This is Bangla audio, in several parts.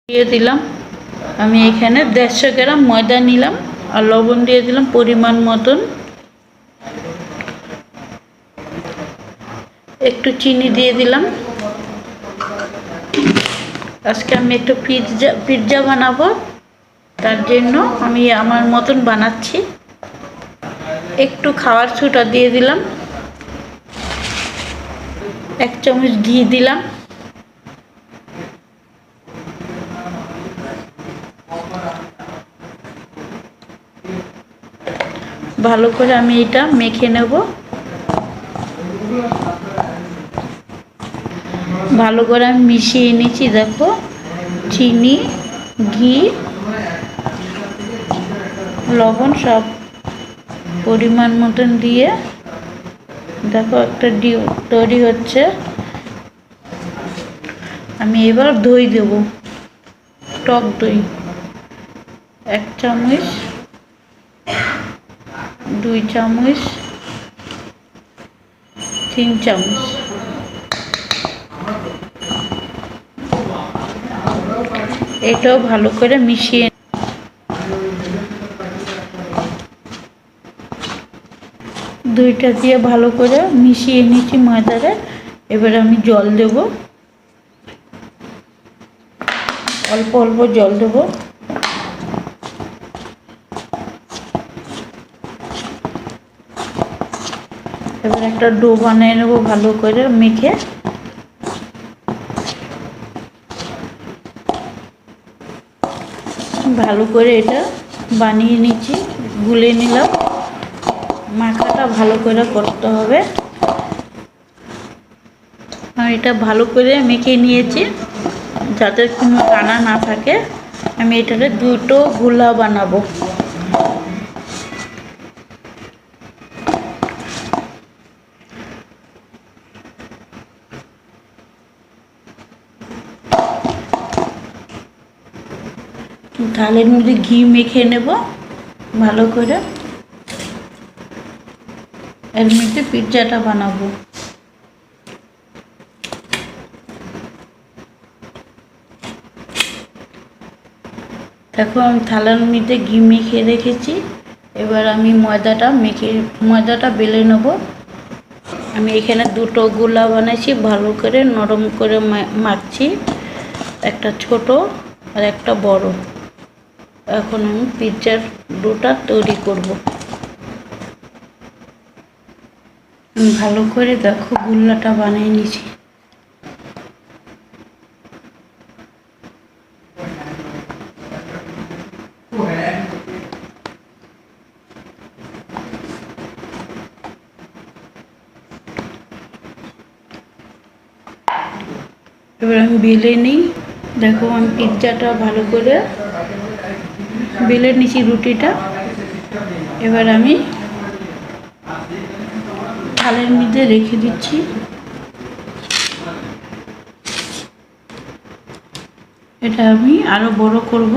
দিয়ে দিলাম। আমি এখানে 150 গ্রাম ময়দা নিলাম আর লবণ দিয়ে দিলাম পরিমাণ মতন, একটু চিনি দিয়ে দিলাম। আজকে আমি একটু পিৎজা বানাবো, তার জন্য আমি আমার মতন বানাচ্ছি। একটু খাওয়ার সোডা দিয়ে দিলাম, 1 চামচ ঘি দিলাম, ভালো করে আমি এটা মেখে নেব। ভালো করে আমি মিশিয়ে নিচ্ছি। দেখো, চিনি, ঘি, লবণ সব পরিমাণ মতন দিয়ে দেখো একটা ডিউ তৈরি হচ্ছে। আমি এবার দই দেব, টক দই 1 চামচ, 2 চামচ, 3 চামচ। এটাও ভালো করে মিশিয়ে দুইটা দিয়ে ভালো করে মিশিয়ে নিচ্ছি ময়দাটা। এবার আমি জল দেব, অল্প অল্প জল দেব। এবার একটা ডো বানিয়ে নেব ভালো করে মেখে। ভালো করে এটা বানিয়ে নিচ্ছি, গুলে নিলাম। মাখাটা ভালো করে করতে হবে। আমি এটা ভালো করে মেখে নিয়েছি যাতে কোনো দানা না থাকে। আমি এটাতে দুটো গোলা বানাবো। থালের মধ্যে ঘি মেখে নেব ভালো করে। এর মধ্যে পিৎজাটা বানাবো। দেখো, আমি থালার মধ্যে ঘি মেখে রেখেছি। এবার আমি ময়দাটা বেলে নেব। আমি এখানে দুটো গোলা বানাইছি, ভালো করে নরম করে মাখছি, একটা ছোট আর একটা বড়। এখন আমি পিৎজার ডোটা তৈরি করব। ভালো করে দেখো গোলাটা বানিয়ে নিয়েছি। এবার আমি বেলে নিই। দেখো, আমি পিৎজাটা ভালো করে বেলে নিয়েছি রুটিটা। এবার আমি থালের মধ্যে রেখে দিচ্ছি। এটা আমি আরো বড় করব,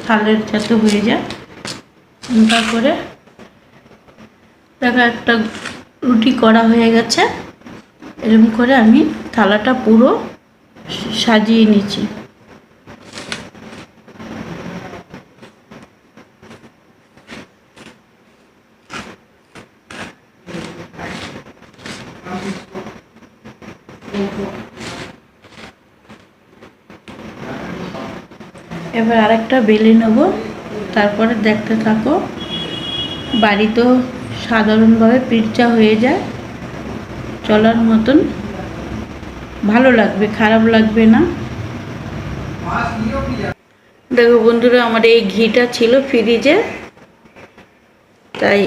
থালের যাতে হয়ে যায়। তারপরে দেখো একটা রুটি করা হয়ে গেছে। এরকম করে আমি থালাটা পুরো সাজিয়ে নিচ্ছি। এবার আরেকটা বেলে নেব। তারপরে দেখতে থাকো। বাড়িতেও সাধারণভাবে পিৎজা হয়ে যায়, চলার মতন। ভালো লাগবে, খারাপ লাগবে না। দেখো বন্ধুরা, আমার এই ঘিটা ছিল ফ্রিজে, তাই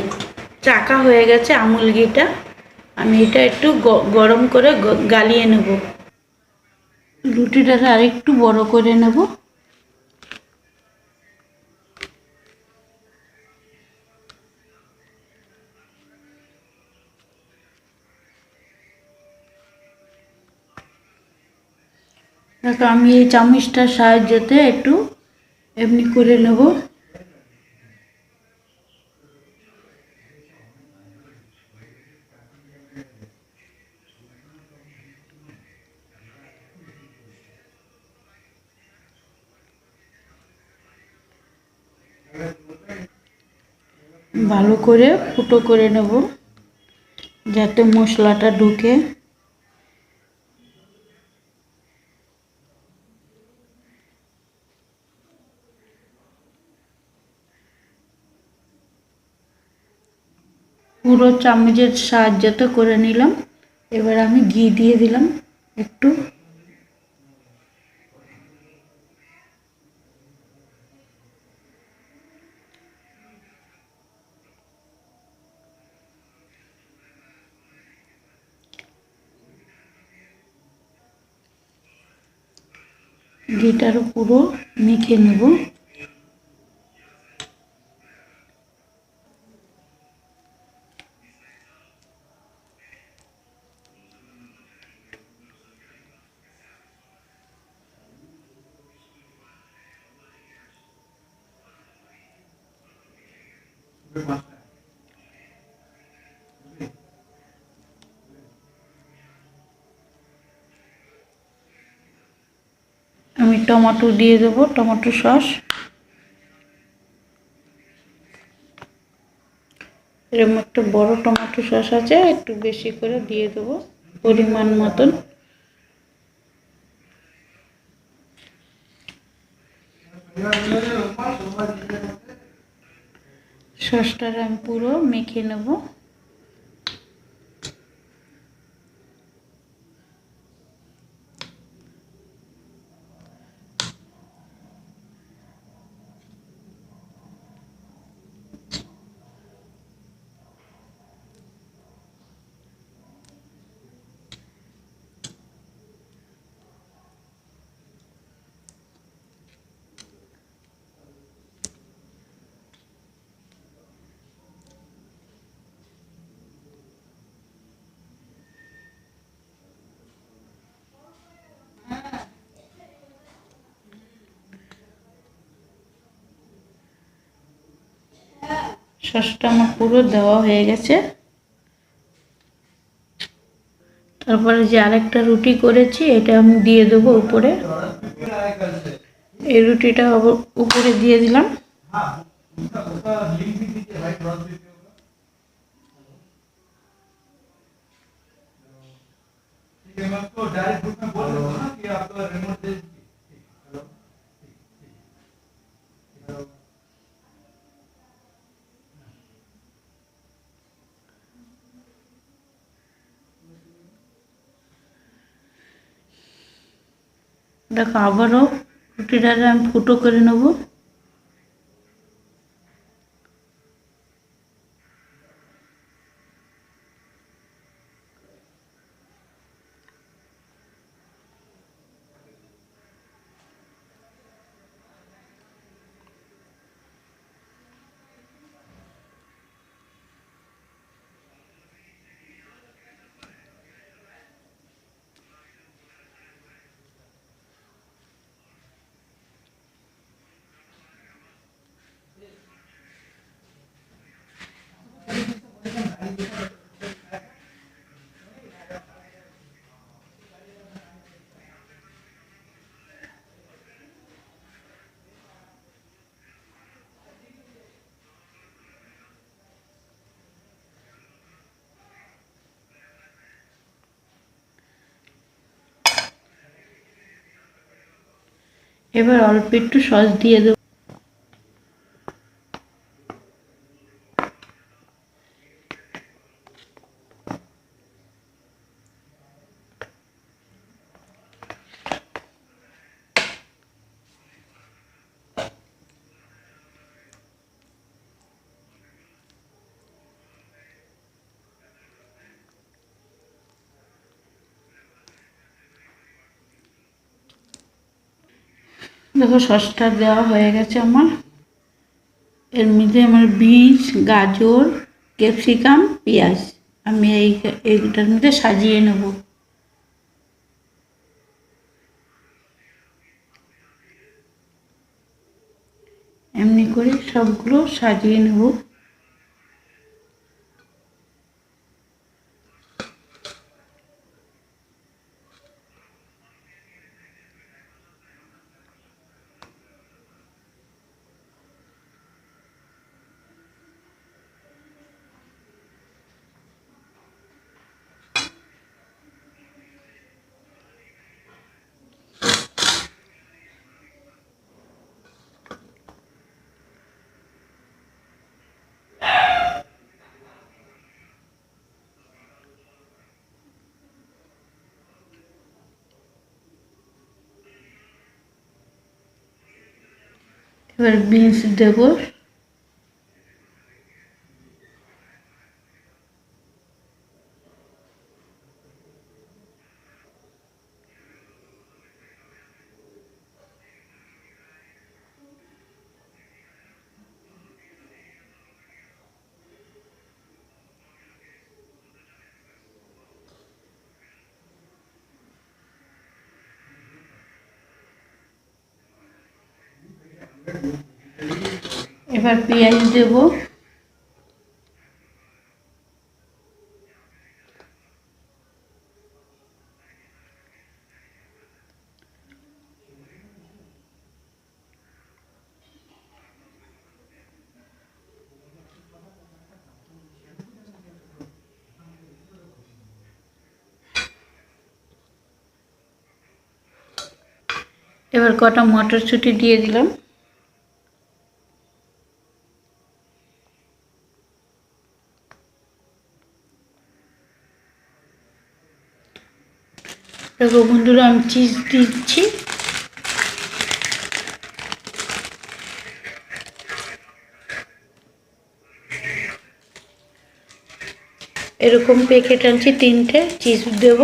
চাকা হয়ে গেছে আমুল ঘিটা। আমি এটা একটু গরম করে গালিয়ে নেব। রুটিটা আরেকটু বড় করে নেব। দেখো, আমি এই চামচটার সাহায্যে একটু এমনি করে নেব। ভালো করে ফুটো করে নেব যাতে মশলাটা ঢুকে। পুরো চামচের সাহায্যে করে নিলাম। এবার আমি ঘি দিয়ে দিলাম একটু। ঘিটারও পুরো মেখে নেব। আমি টমেটো দিয়ে দেবো, টমেটো সস। এরকম একটা বড় টমেটো সস আছে, একটু বেশি করে দিয়ে দেবো পরিমাণ মতন। সসটা আমি পুরো মেখে নেব। সসটা আমার পুরো দেওয়া হয়ে গেছে। তারপরে যে আরেকটা রুটি করেছি এটা আমি দিয়ে দেবো উপরে। এই রুটিটা উপরে দিয়ে দিলাম। দেখো আবারও রুটিটা আমি ফুটো করে নেব। এবার অল্প একটু সস দিয়ে দেবো। দেখো সসটা দেওয়া হয়ে গেছে আমার। এর মধ্যে আমার বিনস, গাজর, ক্যাপসিকাম, পেঁয়াজ আমি এইটার মধ্যে সাজিয়ে নেব। এমনি করে সবগুলো সাজিয়ে নেব। এবার বিনস দেবো। এবার পেঁয়াজ দেব। এবার কটা মটরশুঁটি দিয়ে দিলাম। দেখো বন্ধুরা, আমি চিজ দিচ্ছি। এরকম প্যাকেট আনছি 3টে, চিজ দেব।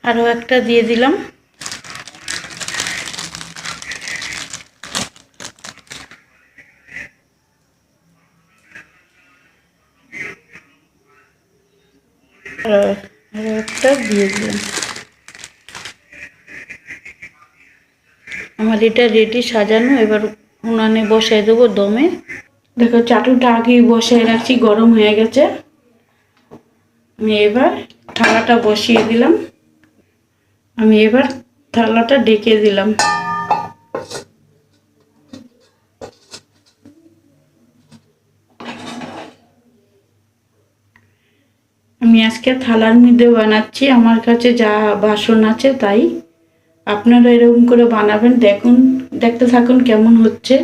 আরও একটা দিয়ে দিলাম। আরও একটা দিয়ে দিলাম। আমার এটা রেডি সাজানো। এবার উনানে বসাই দেবো দমে। দেখো চাটুটা আগেই বসাই রাখছি, গরম হয়ে গেছে। আমি এবার থালাটা বসিয়ে দিলাম। আমি এবার থালাটা ডেকে দিলাম। আমি আজকে থালার মধ্যে বানাচ্ছি, আমার কাছে যা বাসন আছে তাই। আপনারা এরকম করে বানাবেন। দেখতে থাকুন কেমন হচ্ছে।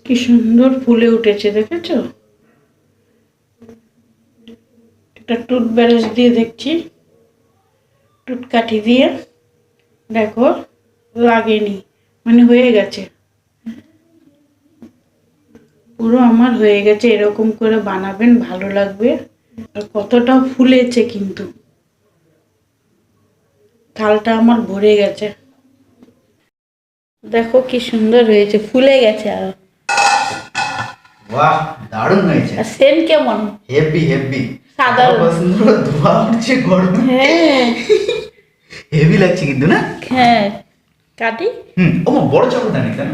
কি সুন্দর ফুলে উঠেছে, দেখেছো? একটা টুথব্রাশ দিয়ে দেখছি, টুথকাঠি দিয়ে দেখো লাগেনি, মানে হয়ে গেছে, পুরো আমার হয়ে গেছে। এরকম করে বানাবেন, ভালো লাগবে। আর কতটা ফুলেছে, কিন্তু থালটা আমার ভরে গেছে। দেখো কি সুন্দর হয়েছে, ফুলে গেছে। আর বাহ, দারুণ হয়েছে। আর সেন্ট কেমন? হেভি হেভি, সাধারণ। সুন্দর ধোয়া উঠছে গরম। হ্যাঁ, হেভি লাগছে কিন্তু না? হ্যাঁ, কাটি। ও বড় চামচটা নেই কেন?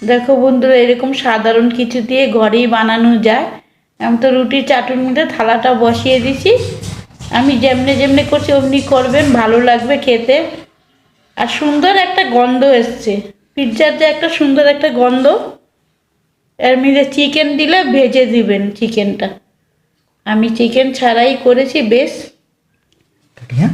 দেখো বন্ধুরা, এরকম সাধারণ কিছু দিয়ে ঘরেই বানানো যায়। আমি তো রুটি চাটুর মধ্যে থালাটা বসিয়ে দিছি। আমি যেমনি যেমনি করছি অমনি করবেন, ভালো লাগবে খেতে। আর সুন্দর একটা গন্ধ এসছে, পিৎজার যে একটা সুন্দর একটা গন্ধ। এর মধ্যে চিকেন দিলে ভেজে দিবেন চিকেনটা। আমি চিকেন ছাড়াই করেছি বেশ। হ্যাঁ,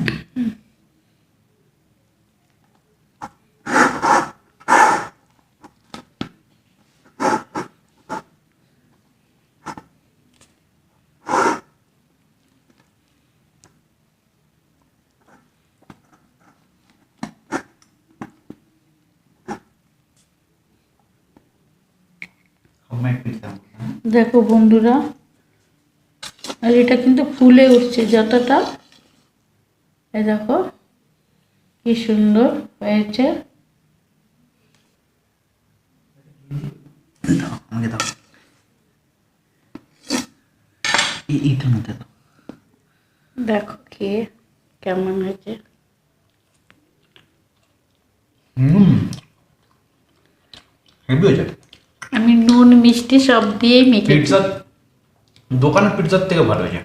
দেখো বন্ধুরা, আর এটা কিন্তু ফুলে উঠছে যতটা। এই দেখো কি সুন্দর হয়েছে। আমাকে দাও, এইটা মধ্যে দাও। দেখো খেয়ে কেমন হয়েছে। হেভি হয়েছে। আমি নুন মিষ্টি সব দিয়েই মেখেছি। পিৎজা দোকানের পিৎজার থেকে ভালো হয়েছে।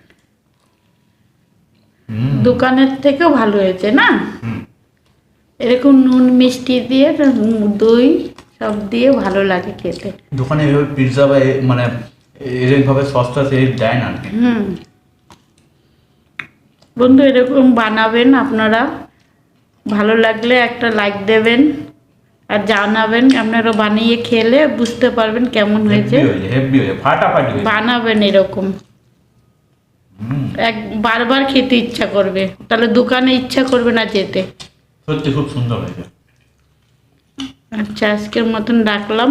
দোকানের থেকেও ভালো হয়েছে না? এরকম নুন মিষ্টি দিয়ে দই সব দিয়ে ভালো লাগে খেতে। দোকানে এভাবে পিৎজা বা মানে এরকমভাবে সস্তা সে দেয় না। বন্ধু, এরকম বানাবেন আপনারা। ভালো লাগলে একটা লাইক দেবেন আর জানাবেন। আপনারা বানিয়ে খেলে বুঝতে পারবেন কেমন হয়েছে। হেভি হয়েছে, ফাটাফাটি হয়েছে। বানাবেন এরকম। এক বারবার খেতে ইচ্ছা করবে, তাহলে দোকানে ইচ্ছা করবে না যেতে। সত্যি খুব সুন্দর হয়েছে। আচ্ছা, আজকের মতন রাখলাম।